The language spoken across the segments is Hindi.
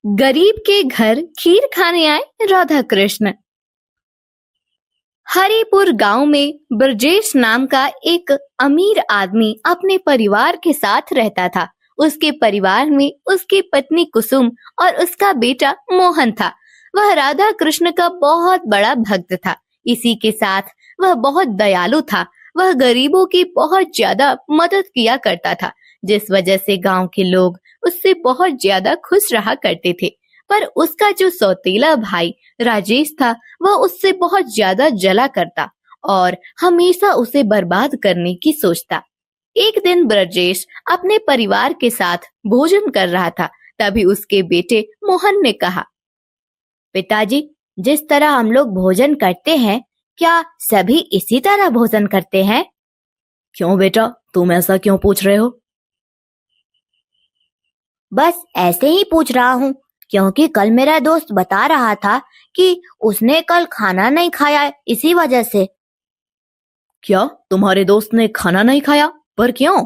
गरीब के घर खीर खाने आए राधा कृष्ण। हरिपुर गांव में ब्रजेश नाम का एक अमीर आदमी अपने परिवार के साथ रहता था। उसके परिवार में उसकी पत्नी कुसुम और उसका बेटा मोहन था। वह राधा कृष्ण का बहुत बड़ा भक्त था। इसी के साथ वह बहुत दयालु था। वह गरीबों की बहुत ज्यादा मदद किया करता था, जिस वजह से गांव के लोग उससे बहुत ज्यादा खुश रहा करते थे। पर उसका जो सौतेला भाई राजेश था, वह उससे बहुत ज्यादा जला करता और हमेशा उसे बर्बाद करने की सोचता। एक दिन ब्रजेश अपने परिवार के साथ भोजन कर रहा था। तभी उसके बेटे मोहन ने कहा, पिताजी, जिस तरह हम लोग भोजन करते हैं, क्या सभी इसी तरह भोजन करते हैं? क्यों बेटा, तुम ऐसा क्यों पूछ रहे हो? बस ऐसे ही पूछ रहा हूँ, क्योंकि कल मेरा दोस्त बता रहा था कि उसने कल खाना नहीं खाया इसी वजह से। क्या तुम्हारे दोस्त ने खाना नहीं खाया? पर क्यों?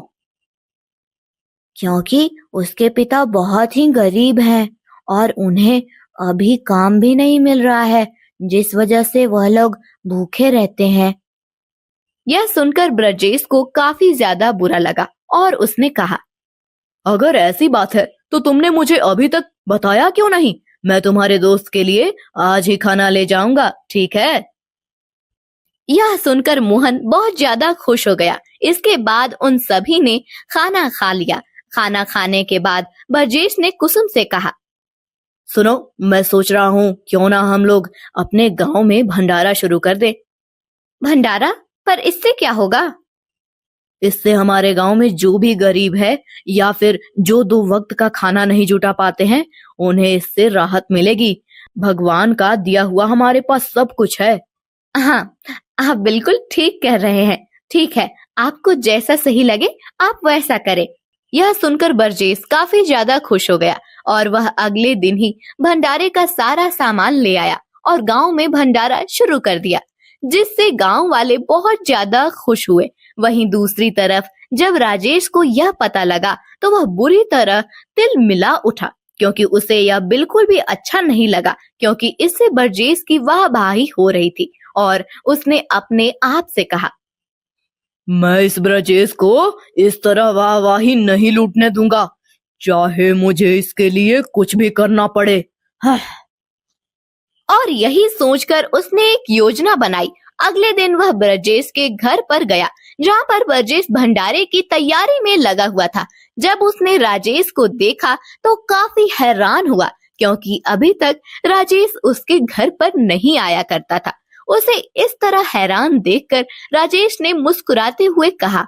क्योंकि उसके पिता बहुत ही गरीब हैं और उन्हें अभी काम भी नहीं मिल रहा है, जिस वजह से वह लोग भूखे रहते हैं। यह सुनकर ब्रजेश को काफी ज्यादा बुरा लगा और उसने कहा, अगर ऐसी बात है तो तुमने मुझे अभी तक बताया क्यों नहीं? मैं तुम्हारे दोस्त के लिए आज ही खाना ले जाऊंगा, ठीक है? यह सुनकर मोहन बहुत ज्यादा खुश हो गया। इसके बाद उन सभी ने खाना खा लिया। खाना खाने के बाद ब्रजेश ने कुसुम से कहा, सुनो, मैं सोच रहा हूँ क्यों ना हम लोग अपने गांव में भंडारा शुरू कर दे। भंडारा? पर इससे क्या होगा? इससे हमारे गांव में जो भी गरीब है या फिर जो 2 वक्त का खाना नहीं जुटा पाते हैं, उन्हें इससे राहत मिलेगी। भगवान का दिया हुआ हमारे पास सब कुछ है। हाँ, आप बिल्कुल ठीक कह रहे हैं। ठीक है, आपको जैसा सही लगे आप वैसा करें। यह सुनकर ब्रजेश काफी ज्यादा खुश हो गया और वह अगले दिन ही भंडारे का सारा सामान ले आया और गांव में भंडारा शुरू कर दिया, जिससे गांव वाले बहुत ज्यादा खुश हुए। वहीं दूसरी तरफ जब राजेश को यह पता लगा तो वह बुरी तरह तिल मिला उठा, क्योंकि उसे यह बिल्कुल भी अच्छा नहीं लगा, क्योंकि इससे ब्रजेश की वाहवाही हो रही थी और उसने अपने आप से कहा, मैं इस ब्रजेश को इस तरह वाहवाही नहीं लूटने दूंगा, चाहे मुझे इसके लिए कुछ भी करना पड़े। और यही सोचकर उसने एक योजना बनाई। अगले दिन वह ब्रजेश के घर पर गया, जहाँ पर ब्रजेश भंडारे की तैयारी में लगा हुआ था। जब उसने राजेश को देखा तो काफी हैरान हुआ, क्योंकि अभी तक राजेश उसके घर पर नहीं आया करता था। उसे इस तरह हैरान देखकर राजेश ने मुस्कुराते हुए कहा,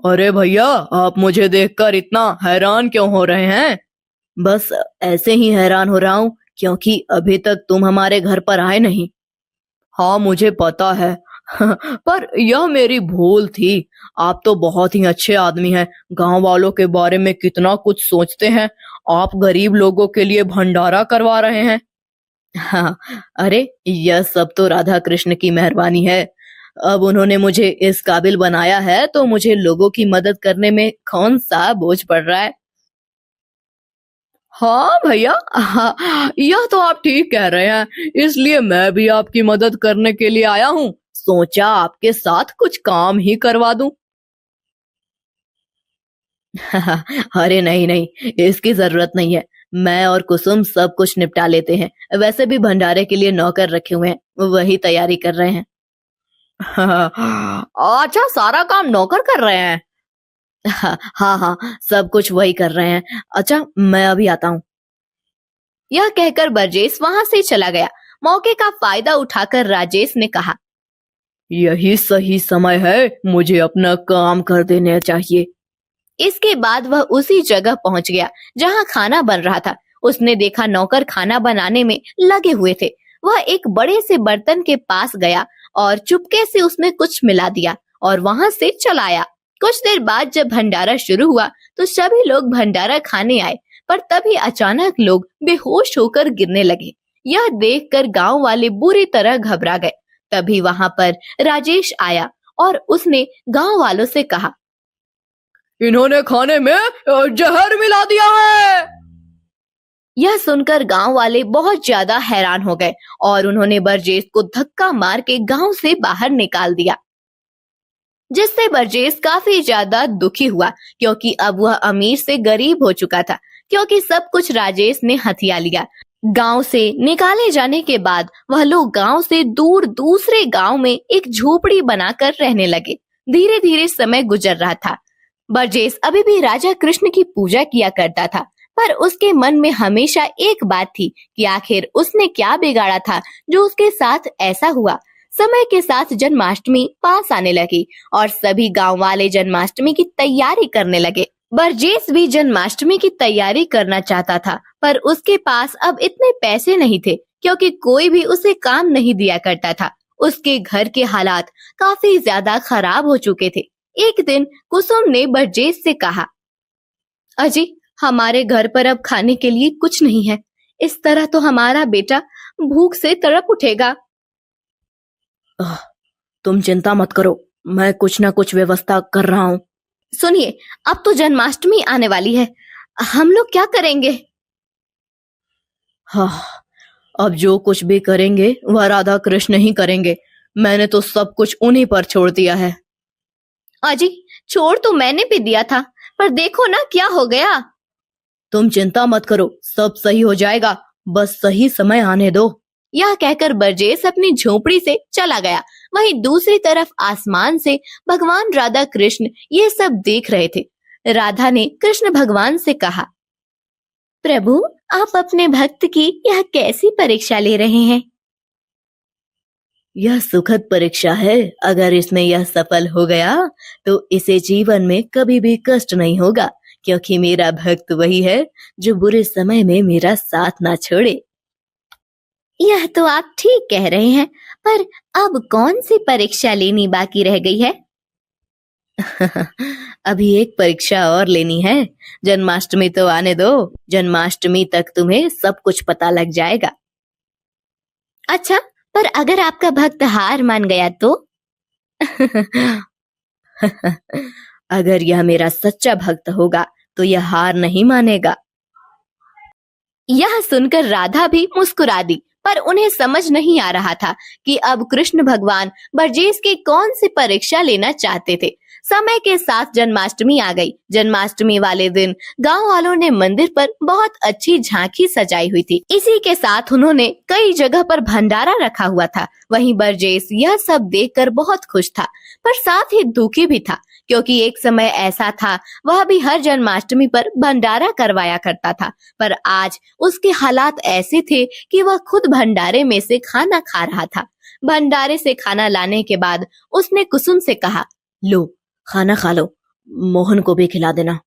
अरे भैया, आप मुझे देखकर इतना हैरान क्यों हो रहे हैं? बस ऐसे ही हैरान हो रहा हूँ, क्योंकि अभी तक तुम हमारे घर पर आए नहीं। हाँ, मुझे पता है पर यह मेरी भूल थी। आप तो बहुत ही अच्छे आदमी हैं, गांव वालों के बारे में कितना कुछ सोचते हैं। आप गरीब लोगों के लिए भंडारा करवा रहे हैं। हाँ, अरे यह सब तो राधा कृष्ण की मेहरबानी है। अब उन्होंने मुझे इस काबिल बनाया है, तो मुझे लोगों की मदद करने में कौन सा बोझ पड़ रहा है। हाँ भैया, हाँ, यह तो आप ठीक कह रहे हैं, इसलिए मैं भी आपकी मदद करने के लिए आया हूँ। सोचा आपके साथ कुछ काम ही करवा दूं। अरे नहीं नहीं, इसकी जरूरत नहीं है। मैं और कुसुम सब कुछ निपटा लेते हैं। वैसे भी भंडारे के लिए नौकर रखे हुए हैं, वही तैयारी कर रहे हैं। अच्छा, सारा काम नौकर कर रहे हैं? हाँ हाँ, सब कुछ वही कर रहे हैं। अच्छा, मैं अभी आता हूँ। यह कहकर ब्रजेश वहां से चला गया। मौके का फायदा उठाकर राजेश ने कहा, यही सही समय है, मुझे अपना काम कर देना चाहिए। इसके बाद वह उसी जगह पहुंच गया जहां खाना बन रहा था। उसने देखा नौकर खाना बनाने में लगे हुए थे। वह एक बड़े से बर्तन के पास गया और चुपके से उसमें कुछ मिला दिया और वहां से चला आया। कुछ देर बाद जब भंडारा शुरू हुआ तो सभी लोग भंडारा खाने आए, पर तभी अचानक लोग बेहोश होकर गिरने लगे। यह देखकर गांव वाले बुरी तरह घबरा गए। तभी वहां पर राजेश आया और उसने गांव वालों से कहा, इन्होंने खाने में जहर मिला दिया है। यह सुनकर गांव वाले बहुत ज्यादा हैरान हो गए और उन्होंने बरजेस को धक्का मार के गांव से बाहर निकाल दिया, जिससे बरजेस काफी ज्यादा दुखी हुआ क्योंकि अब वह अमीर से गरीब हो चुका था, क्योंकि सब कुछ राजेश ने हथिया लिया। गांव से निकाले जाने के बाद वह लोग गांव से दूर दूसरे गांव में एक झोपड़ी बनाकर रहने लगे। धीरे धीरे समय गुजर रहा था। बरजेस अभी भी राजा कृष्ण की पूजा किया करता था, पर उसके मन में हमेशा एक बात थी कि आखिर उसने क्या बिगाड़ा था जो उसके साथ ऐसा हुआ। समय के साथ जन्माष्टमी पास आने लगी और सभी गांव वाले जन्माष्टमी की तैयारी करने लगे। बरजेस भी जन्माष्टमी की तैयारी करना चाहता था, पर उसके पास अब इतने पैसे नहीं थे क्योंकि कोई भी उसे काम नहीं दिया करता था। उसके घर के हालात काफी ज्यादा खराब हो चुके थे। एक दिन कुसुम ने बरजेस से कहा, अजी, हमारे घर पर अब खाने के लिए कुछ नहीं है। इस तरह तो हमारा बेटा भूख से तड़प उठेगा। तुम चिंता मत करो, मैं कुछ ना कुछ व्यवस्था कर रहा हूँ। सुनिए, अब तो जन्माष्टमी आने वाली है, हम लोग क्या करेंगे? हाँ, अब जो कुछ भी करेंगे वह राधा कृष्ण ही करेंगे। मैंने तो सब कुछ उन्हीं पर छोड़ दिया है। अजी, छोड़ तो मैंने भी दिया था, पर देखो ना क्या हो गया। तुम चिंता मत करो, सब सही हो जाएगा, बस सही समय आने दो। यह कहकर बरजेस अपनी झोपड़ी से चला गया। वहीं दूसरी तरफ आसमान से भगवान राधा कृष्ण ये सब देख रहे थे। राधा ने कृष्ण भगवान से कहा, प्रभु, आप अपने भक्त की यह कैसी परीक्षा ले रहे हैं? यह सुखद परीक्षा है। अगर इसमें यह सफल हो गया तो इसे जीवन में कभी भी कष्ट नहीं होगा, क्योंकि मेरा भक्त वही है जो बुरे समय में मेरा साथ ना छोड़े। यह तो आप ठीक कह रहे हैं, पर अब कौन सी परीक्षा लेनी बाकी रह गई है? अभी एक परीक्षा और लेनी है। जन्माष्टमी तो आने दो, जन्माष्टमी तक तुम्हें सब कुछ पता लग जाएगा। अच्छा, पर अगर आपका भक्त हार मान गया तो? अगर यह मेरा सच्चा भक्त होगा तो यह हार नहीं मानेगा। यह सुनकर राधा भी मुस्कुरा दी, पर उन्हें समझ नहीं आ रहा था कि अब कृष्ण भगवान बरजेस की कौन सी परीक्षा लेना चाहते थे। समय के साथ जन्माष्टमी आ गई। जन्माष्टमी वाले दिन गांव वालों ने मंदिर पर बहुत अच्छी झांकी सजाई हुई थी। इसी के साथ उन्होंने कई जगह पर भंडारा रखा हुआ था। वहीं बरजेस यह सब देखकर बहुत खुश था, पर साथ ही दुखी भी था, क्योंकि एक समय ऐसा था वह भी हर जन्माष्टमी पर भंडारा करवाया करता था, पर आज उसके हालात ऐसे थे कि वह खुद भंडारे में से खाना खा रहा था। भंडारे से खाना लाने के बाद उसने कुसुम से कहा, लो, खाना खा लो, मोहन को भी खिला देना।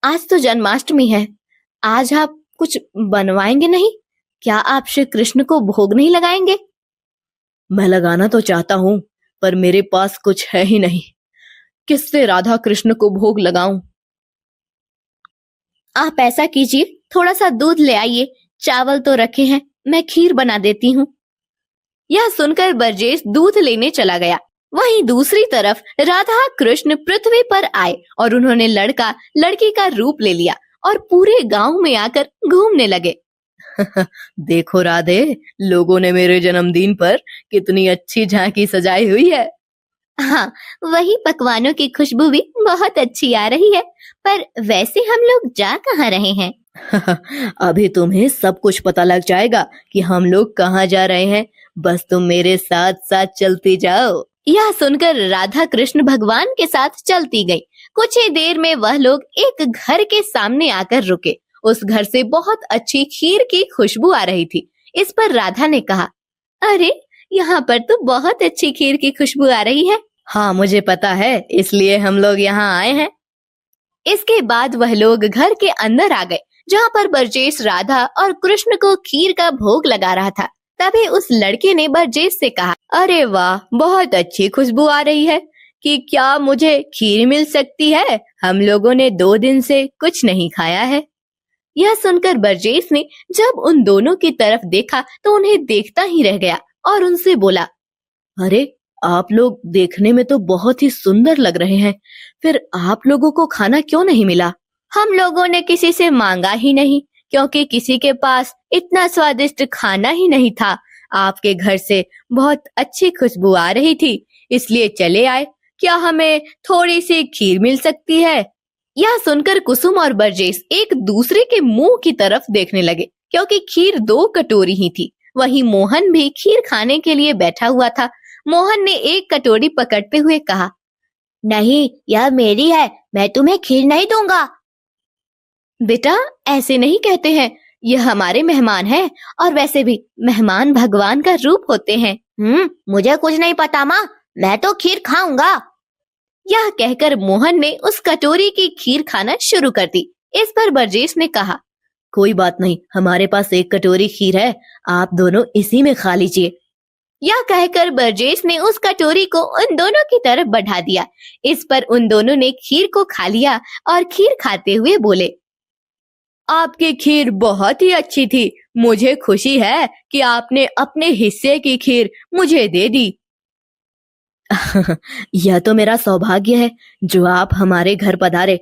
आज तो जन्माष्टमी है, आज आप कुछ बनवाएंगे नहीं? क्या आप श्री कृष्ण को भोग नहीं लगाएंगे? मैं लगाना तो चाहता हूँ, पर मेरे पास कुछ है ही नहीं। किससे राधा कृष्ण को भोग लगाऊं? आप ऐसा कीजिए, थोड़ा सा दूध ले आइए, चावल तो रखे हैं, मैं खीर बना देती हूँ। यह सुनकर बरजेस दूध लेने चला गया। वहीं दूसरी तरफ राधा कृष्ण पृथ्वी पर आए और उन्होंने लड़का लड़की का रूप ले लिया और पूरे गांव में आकर घूमने लगे। देखो राधे, लोगों ने मेरे जन्मदिन पर कितनी अच्छी झांकी सजाई हुई है। हाँ, वही पकवानों की खुशबू भी बहुत अच्छी आ रही है, पर वैसे हम लोग जा कहाँ रहे हैं? अभी तुम्हें सब कुछ पता लग जाएगा कि हम लोग कहाँ जा रहे हैं। बस तुम मेरे साथ साथ चलती जाओ। यह सुनकर राधा कृष्ण भगवान के साथ चलती गई। कुछ ही देर में वह लोग एक घर के सामने आकर रुके। उस घर से बहुत अच्छी खीर की खुशबू आ रही थी। इस पर राधा ने कहा, अरे, यहाँ पर तो बहुत अच्छी खीर की खुशबू आ रही है। हाँ, मुझे पता है, इसलिए हम लोग यहाँ आए हैं। इसके बाद वह लोग घर के अंदर आ गए, जहाँ पर बरजेस राधा और कृष्ण को खीर का भोग लगा रहा था। तभी उस लड़के ने बरजेस से कहा, अरे वाह, बहुत अच्छी खुशबू आ रही है, कि क्या मुझे खीर मिल सकती है? हम लोगों ने 2 दिन से कुछ नहीं खाया है। यह सुनकर बरजेस ने जब उन दोनों की तरफ देखा तो उन्हें देखता ही रह गया और उनसे बोला, अरे, आप लोग देखने में तो बहुत ही सुंदर लग रहे हैं, फिर आप लोगों को खाना क्यों नहीं मिला? हम लोगों ने किसी से मांगा ही नहीं, क्योंकि किसी के पास इतना स्वादिष्ट खाना ही नहीं था। आपके घर से बहुत अच्छी खुशबू आ रही थी, इसलिए चले आए। क्या हमें थोड़ी सी खीर मिल सकती है? यह सुनकर कुसुम और बरजेस एक दूसरे के मुंह की तरफ देखने लगे, क्योंकि खीर 2 कटोरी ही थी। वहीं मोहन भी खीर खाने के लिए बैठा हुआ था। मोहन ने एक कटोरी पकड़ते हुए कहा, नहीं, यह मेरी है, मैं तुम्हें खीर नहीं दूंगा। बेटा, ऐसे नहीं कहते हैं, यह हमारे मेहमान हैं, और वैसे भी मेहमान भगवान का रूप होते हैं। मुझे कुछ नहीं पता माँ, मैं तो खीर खाऊंगा। यह कहकर मोहन ने उस कटोरी की खीर खाना शुरू कर दी। इस पर बरजेस ने कहा, कोई बात नहीं, हमारे पास 1 कटोरी खीर है, आप दोनों इसी में खा लीजिए। यह कहकर बरजेस ने उस कटोरी को उन दोनों की तरफ बढ़ा दिया। इस पर उन दोनों ने खीर को खा लिया और खीर खाते हुए बोले, आपकी खीर बहुत ही अच्छी थी। मुझे खुशी है कि आपने अपने हिस्से की खीर मुझे दे दी। यह तो मेरा सौभाग्य है जो आप हमारे घर पधारे।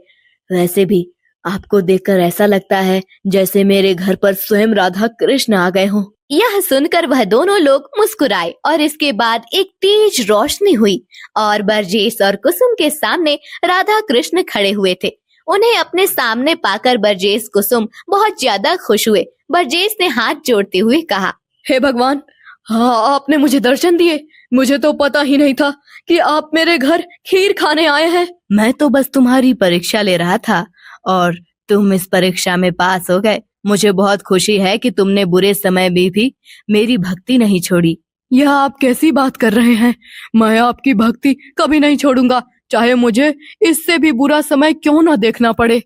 वैसे भी आपको देखकर ऐसा लगता है जैसे मेरे घर पर स्वयं राधा कृष्ण आ गए हों। यह सुनकर वह दोनों लोग मुस्कुराए और इसके बाद एक तेज रोशनी हुई और बरजेस और कुसुम के सामने राधा कृष्ण खड़े हुए थे। उन्हें अपने सामने पाकर बरजेस कुसुम बहुत ज्यादा खुश हुए। बरजेस ने हाथ जोड़ते हुए कहा, हे भगवान, हाँ, आपने मुझे दर्शन दिए। मुझे तो पता ही नहीं था कि आप मेरे घर खीर खाने आए हैं। मैं तो बस तुम्हारी परीक्षा ले रहा था और तुम इस परीक्षा में पास हो गए। मुझे बहुत खुशी है कि तुमने बुरे समय में भी मेरी भक्ति नहीं छोड़ी। यह आप कैसी बात कर रहे हैं? मैं आपकी भक्ति कभी नहीं छोड़ूंगा, चाहे मुझे इससे भी बुरा समय क्यों ना देखना पड़े।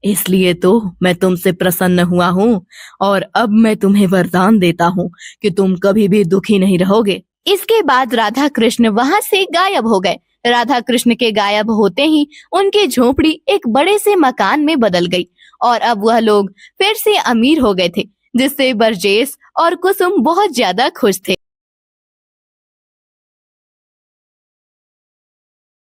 इसलिए तो मैं तुमसे प्रसन्न हुआ हूँ और अब मैं तुम्हें वरदान देता हूँ कि तुम कभी भी दुखी नहीं रहोगे। इसके बाद राधा कृष्ण वहाँ से गायब हो गए। राधा कृष्ण के गायब होते ही उनकी झोपड़ी एक बड़े से मकान में बदल गई और अब वह लोग फिर से अमीर हो गए थे, जिससे बरजेस और कुसुम बहुत ज्यादा खुश थे।